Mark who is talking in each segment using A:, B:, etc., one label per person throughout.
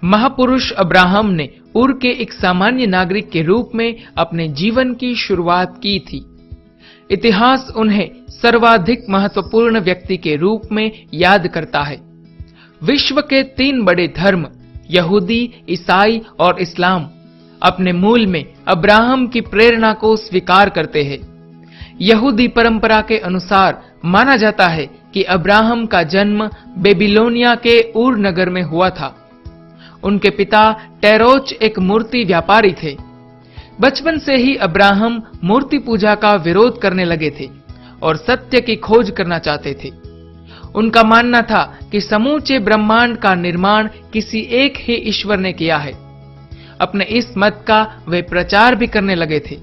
A: महापुरुष अब्राहम ने उर के एक सामान्य नागरिक के रूप में अपने जीवन की शुरुआत की थी। इतिहास उन्हें सर्वाधिक महत्वपूर्ण व्यक्ति के रूप में याद करता है। विश्व के 3 बड़े धर्म यहूदी, ईसाई और इस्लाम अपने मूल में अब्राहम की प्रेरणा को स्वीकार करते हैं। यहूदी परंपरा के अनुसार माना जाता है कि अब्राहम का जन्म बेबीलोनिया के ऊर नगर में हुआ था। उनके पिता टेरोच एक मूर्ति व्यापारी थे। बचपन से ही अब्राहम मूर्ति पूजा का विरोध करने लगे थे और सत्य की खोज करना चाहते थे। उनका मानना था कि समूचे ब्रह्मांड का निर्माण किसी एक ही ईश्वर ने किया है। अपने इस मत का वे प्रचार भी करने लगे थे।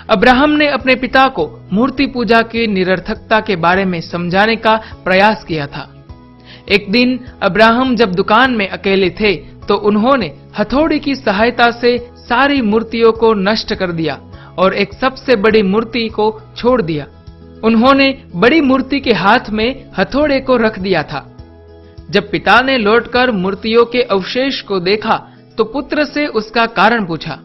A: अब्राहम ने अपने पिता को मूर्ति पूजा की निरर्थकता के बारे में समझाने का प्रयास किया था। एक दिन अब्राहम जब दुकान में अकेले थे तो उन्होंने हथौड़ी की सहायता से सारी मूर्तियों को नष्ट कर दिया और एक सबसे बड़ी मूर्ति को छोड़ दिया। उन्होंने बड़ी मूर्ति के हाथ में हथौड़े को रख दिया था। जब पिता ने लौटकर मूर्तियों के अवशेष को देखा तो पुत्र से उसका कारण पूछा।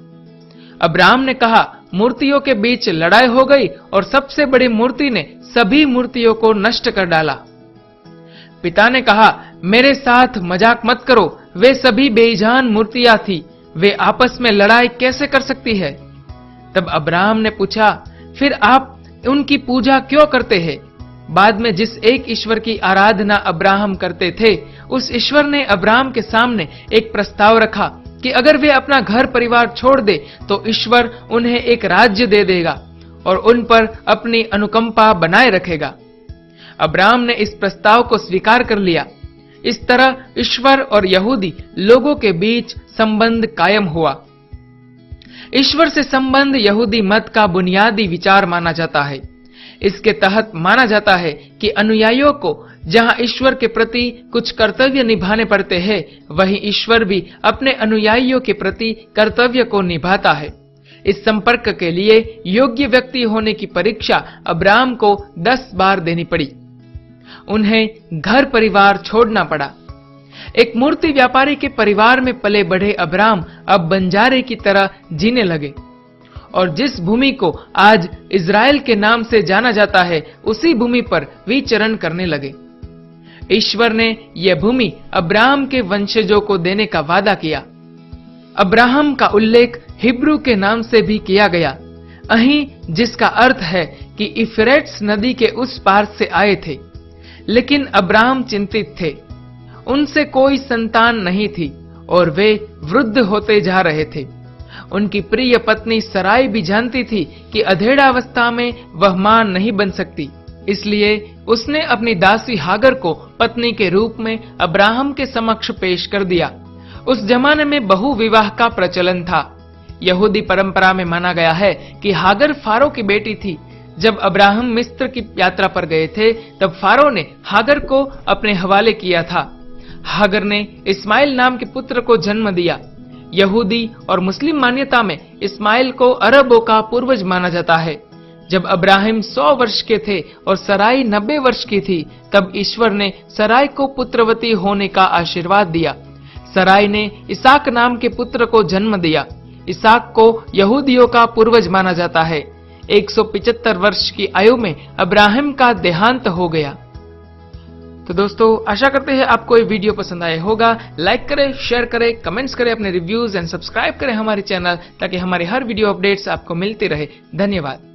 A: अब्राहम ने कहा, मूर्तियों के बीच लड़ाई हो गई और सबसे बड़ी मूर्ति ने सभी मूर्तियों को नष्ट कर डाला। पिता ने कहा, मेरे साथ मजाक मत करो, वे सभी बेईजान मूर्तियां थी, वे आपस में लड़ाई कैसे कर सकती है? तब अब्राहम ने पूछा, फिर आप उनकी पूजा क्यों करते हैं? बाद में जिस एक ईश्वर की आराधना अब्राहम करते थे, उस ईश्वर ने अब्राहम के सामने एक प्रस्ताव रखा कि अगर वे अपना घर परिवार छोड़ दे तो ईश्वर उन्हें एक राज्य दे देगा और उन पर अपनी अनुकंपा बनाए रखेगा। अब्राहम ने इस प्रस्ताव को स्वीकार कर लिया। इस तरह ईश्वर और यहूदी लोगों के बीच संबंध कायम हुआ। ईश्वर से संबंध यहूदी मत का बुनियादी विचार माना जाता है। इसके तहत माना जाता है कि अनुयायियों को जहां ईश्वर के प्रति कुछ कर्तव्य निभाने पड़ते हैं, वहीं ईश्वर भी अपने अनुयायियों के प्रति कर्तव्य को निभाता है। इस संपर्क के लिए योग्य व्यक्ति होने की परीक्षा अब्राहम को 10 बार देनी पड़ी। उन्हें घर परिवार छोड़ना पड़ा। एक मूर्ति व्यापारी के परिवार में पले बढ़े अब्राहम अब बंजारे की तरह जीने लगे और जिस भूमि को आज इज़राइल के नाम से जाना जाता है, उसी भूमि पर विचरण करने लगे। ईश्वर ने यह भूमि अब्राहम के वंशजों को देने का वादा किया। अब्राहम का उल्लेख हिब्रू के नाम से भी किया गया, अहीं जिसका अर्थ है कि इफ्रेट्स नदी के उस पार से आए थे। लेकिन अब्राहम चिंतित थे। उनसे कोई संतान नहीं थी और वे वृद्ध होते जा रहे थे। उनकी प्रिय पत्नी सराय भी जानती थी कि अधेड़ावस्था में वह मां नहीं बन सकती। इसलिए उसने अपनी दासी हागर को पत्नी के रूप में अब्राहम के समक्ष पेश कर दिया। उस जमाने में बहु विवाह का प्रचलन था। यहूदी परंपरा में माना गया है कि हागर फारो की बेटी थी। जब अब्राहम मिस्र की यात्रा पर गए थे, तब फारो ने हागर को अपने हवाले किया था। हागर ने इस्माइल नाम के पुत्र को जन्म दिया। यहूदी और मुस्लिम मान्यता में इस्माइल को अरबों का पूर्वज माना जाता है। जब अब्राहम 100 वर्ष के थे और सराई 90 वर्ष की थी, तब ईश्वर ने सराय को पुत्रवती होने का आशीर्वाद दिया। सराय ने इसाक नाम के पुत्र को जन्म दिया। इसाक को यहूदियों का पूर्वज माना जाता है। 175 वर्ष की आयु में अब्राहम का देहांत हो गया। तो दोस्तों, आशा करते हैं आपको ये वीडियो पसंद आया होगा। लाइक करें, शेयर करें, कमेंट्स करें, अपने रिव्यूज एंड सब्सक्राइब करें हमारे चैनल, ताकि हमारे हर वीडियो अपडेट्स आपको मिलते रहे। धन्यवाद।